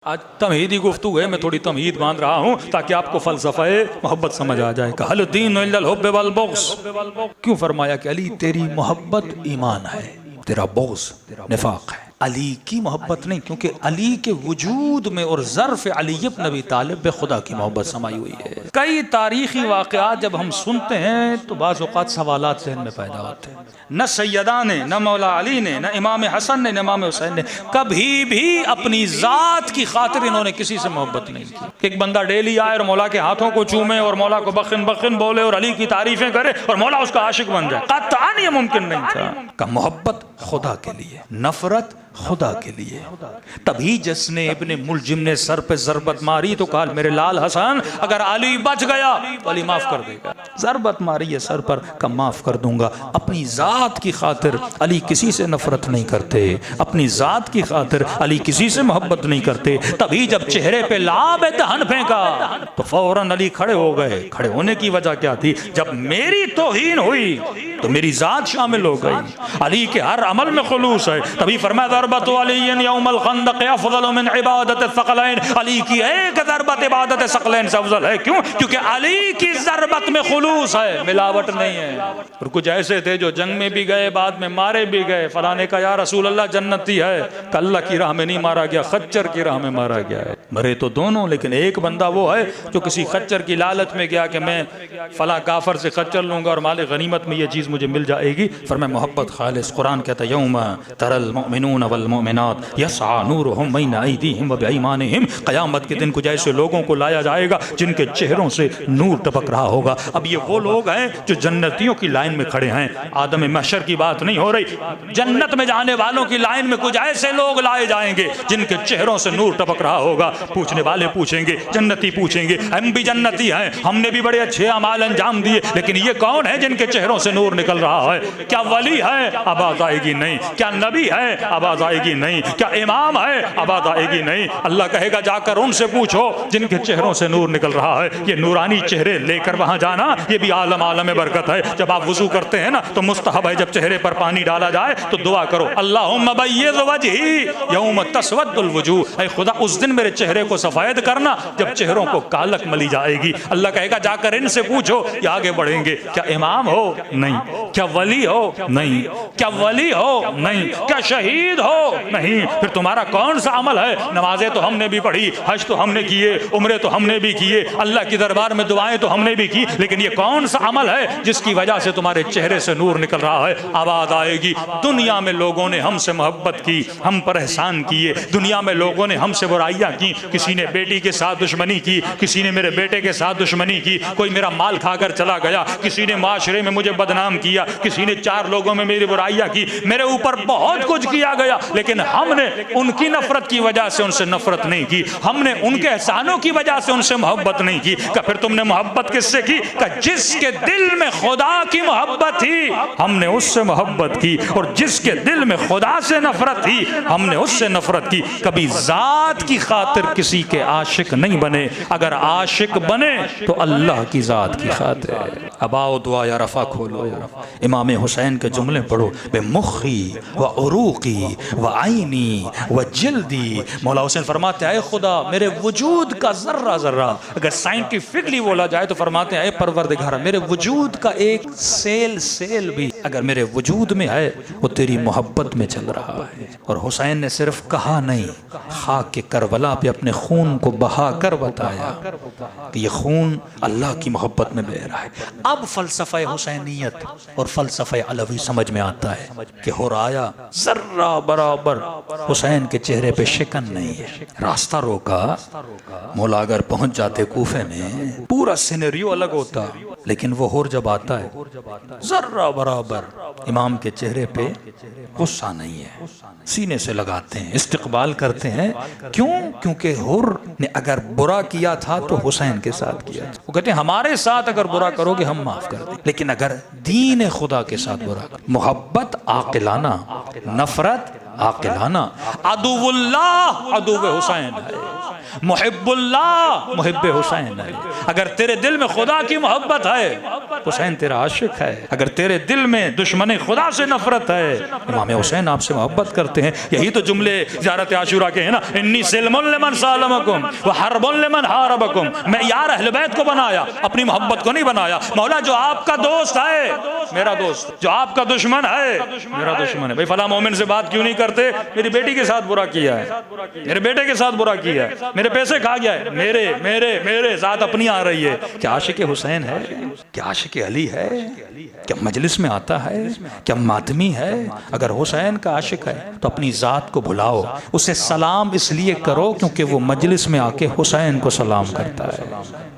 आज तमहीदी गुफ्तगू है, मैं थोड़ी तमहीद बांध रहा हूँ ताकि आपको फलसफे मोहब्बत समझ आ जाए। हल दीन इल्लल हुब्ब वल बुग़्ज़, क्यों फरमाया कि अली तेरी मोहब्बत ईमान है, तेरा बुग़्ज़ निफाक है। अली की मोहब्बत नहीं, क्योंकि अली के वजूद में और ज़र्फ़ अली इब्न अबी तालिब बे खुदा की मोहब्बत समाई हुई है। कई तारीख़ी वाक़यात जब हम सुनते हैं तो बाज़ औक़ात सवालात ज़हन में पैदा होते हैं। न सैयदा ने, न मौला अली ने, न इमाम हसन ने, न इमाम हुसैन ने कभी भी अपनी ज़ात की खातिर इन्होंने किसी से मोहब्बत नहीं की। एक बंदा डेली आए और मौला के हाथों को चूमे और मौला को बखिन बखिन बोले और अली की तारीफ़ें करे और मौला उसका आशिक बन जाए, क़त्अन ये मुमकिन नहीं था। का मोहब्बत खुदा के लिए, नफ़रत खुदा के लिए। तभी जिसने इब्ने मुलजिम ने सर पे ज़रबत मारी तो कहा मेरे लाल हसन अगर अली बच गया तो अली माफ कर देगा। ज़रबत मारी है सर पर, कम माफ कर दूंगा। अपनी ज़ात की खातिर अली किसी से नफरत नहीं करते, अपनी ज़ात की खातिर अली किसी से मोहब्बत नहीं करते। तभी जब चेहरे पे लाब दहन फेंका तो फौरन अली खड़े हो गए। खड़े होने की वजह क्या थी? जब मेरी तौहीन हुई तो मेरी ज़ात शामिल हो गई। अली के हर अमल में खुलूस है। तभी फरमाया ज़रबत अली यौमल खंदक़ अफ़ज़ल मिन इबादत सक़लैन, अली की एक ज़रबत इबादत सक़लैन से अफ़ज़ल है। क्यों? क्योंकि अली की ज़रबत में खुलूस है, मिलावट नहीं है। और कुछ ऐसे थे जो जंग में भी गए, बाद में मारे भी गए। फलां ने कहा या रसूल अल्लाह जन्नती है, अल्लाह की राह में नहीं मारा गया, खच्चर की राह में मारा गया है। मरे तो दोनों, लेकिन एक बंदा वो है जो किसी खच्चर की लालच में गया कि मैं फला काफर से खच्चर लूंगा और माले गनीमत में ये चीज़ मुझे मिल जाएगी। फरमाया मोहब्बत खालिस। कुरान कहता है यौम तरल मुमिनून वल मुमिनात यस्आ नूरुहुम बैन अयदीहिम व बिअयमानिहिम, क़यामत के दिन कुछ ऐसे लोगों को लाया जाएगा जिनके चेहरों से नूर टपक रहा होगा। अब ये वो लोग हैं जो जन्नतियों की लाइन में खड़े हैं। आदम महशर की बात नहीं हो रही, जन्नत में जाने वालों की लाइन में कुछ ऐसे लोग लाए जाएंगे जिनके चेहरों से नूर टपक रहा होगा। पूछने वाले पूछेंगे, जन्नती पूछेंगे हम भी जन्नती हैं, हमने भी बड़े अच्छे अमाल अंजाम दिए, लेकिन ये कौन है जिनके चेहरों से नूर निकल रहा है? क्या वली है? आवाज आएगी नहीं। क्या नबी है? आवाज आएगी नहीं। क्या इमाम है? आवाज आएगी नहीं। अल्लाह कहेगा जाकर उनसे पूछो जिनके चेहरों से नूर निकल रहा है। ये नूरानी चेहरे लेकर वहां जाना ये भी आलम आलम बरकत है। जब आप वुजू करते हैं ना तो मुस्तहब है जब चेहरे पर पानी डाला जाए तो दुआ करो अल्लाहुम्मा बय्यज़ वजही यौम तस्वद्दुल वजूह, ऐ खुदा उस दिन मेरे चेहरे को सफेद करना जब चेहरों को कालक मली जाएगी। अल्लाह कहेगा जाकर इनसे पूछो। ये आगे बढ़ेंगे, क्या इमाम हो? नहीं। क्या वली हो? नहीं। क्या वली हो? नहीं। क्या शहीद हो? नहीं। फिर तुम्हारा कौन सा अमल है? नमाजें तो हमने भी पढ़ी, हज तो हमने किए, उम्रे तो हमने भी किए, अल्लाह की दरबार में दुआएं तो हमने भी की, लेकिन ये कौन सा अमल है जिसकी वजह से तुम्हारे चेहरे से नूर निकल रहा है? आवाज आएगी दुनिया में लोगों ने हमसे मोहब्बत की, हम पर एहसान किए, दुनिया में लोगों ने हमसे बुराइयां की, किसी ने बेटी के साथ दुश्मनी की, किसी ने मेरे बेटे के साथ दुश्मनी की, कोई मेरा माल खाकर चला गया, किसी ने माशरे में मुझे बदनाम किया, किसी ने चार लोगों में मेरी बुराइयां की, मेरे ऊपर बहुत कुछ किया गया, लेकिन हमने उनकी नफरत की वजह से उनसे नफरत नहीं की, हमने उनके एहसानों की वजह से उनसे मोहब्बत नहीं की। क्या फिर तुमने मोहब्बत किससे की? क्या जिसके दिल में खुदा की मोहब्बत थी हमने उससे मोहब्बत की, और जिसके दिल में खुदा से नफरत थी हमने उससे नफरत की। कभी जात की खातिर किसी के आशिक नहीं बने, अगर आशिक बने तो अल्लाह की जात की खातिर। अब आओ दुआ या रफ़ा खोलो, इमाम हुसैन के जुमले पढ़ो। बेमुखी व उरूकी व आईनी व जल्दी। मौला हुसैन फरमाते हैं खुदा मेरे वजूद का जर्रा जर्रा, अगर साइंटिफिकली बोला जाए तो फरमाते हैं परवरदिगार मेरे वजूद का एक सेल सेल भी अगर मेरे वजूद में है वो तेरी मोहब्बत में चल रहा है। और हुसैन ने सिर्फ कहा नहीं, खाक के करबला पे अपने खून को बहा कर बताया कि ये खून अल्लाह की मोहब्बत में बह रहा है। अब फलसफा हुसैनियत और फलसफा अलवी समझ में आता है कि हो राया जर्रा बराबर हुसैन के चेहरे पे शिकन नहीं है। रास्ता रोका, मौला अगर पहुंच जाते कूफे में पूरा सिनेरियो अलग होता, लेकिन वो होर जब आता है जर्रा बराबर इमाम के चेहरे पे गुस्सा नहीं है, सीने से लगाते हैं, इस्तिकबाल करते हैं। क्यों? क्योंकि हुर ने अगर बुरा किया था तो हुसैन के साथ किया था। वो कहते हैं हमारे साथ अगर बुरा करोगे हम माफ कर दें, लेकिन अगर दीन खुदा के साथ बुरा, मोहब्बत आकिलाना, नफरत आकिलाना। अदुवुल्लाह अदुव्व हुसैन है, मुहिब्बुल्लाह मुहिब्ब हुसैन है। अगर तेरे दिल में खुदा की मोहब्बत है, हुसैन तेरा आशिक है। अगर तेरे दिल में दुश्मन खुदा से नफरत है, इमाम हुसैन आपसे मोहब्बत करते हैं। यही तो जुमले ज़ियारत आशूरा के हैं ना, इन्नी सिल्मुन लिमन सालमकुम व हर्बुन लिमन हारबकुम। मैं यार अहले बैत को बनाया, अपनी मोहब्बत को नहीं बनाया। मौला जो आपका दोस्त है मेरा दोस्त, जो आपका दुश्मन है मेरा दुश्मन है। भाई फला मोमिन से बात क्यों नहीं करते? मेरी बेटी के साथ बुरा किया है, मेरे बेटे के साथ बुरा किया है, मेरे पैसे खा गया है, मेरे मेरे मेरे साथ अपनी आ रही है। क्या आशिक हुसैन है? क्या आशिक अली है? क्या मजलिस में आता है? क्या मातमी है? अगर हुसैन का आशिक है तो अपनी जात को भुलाओ, उसे सलाम इसलिए करो क्योंकि वो मजलिस में आके हुसैन को सलाम करता है।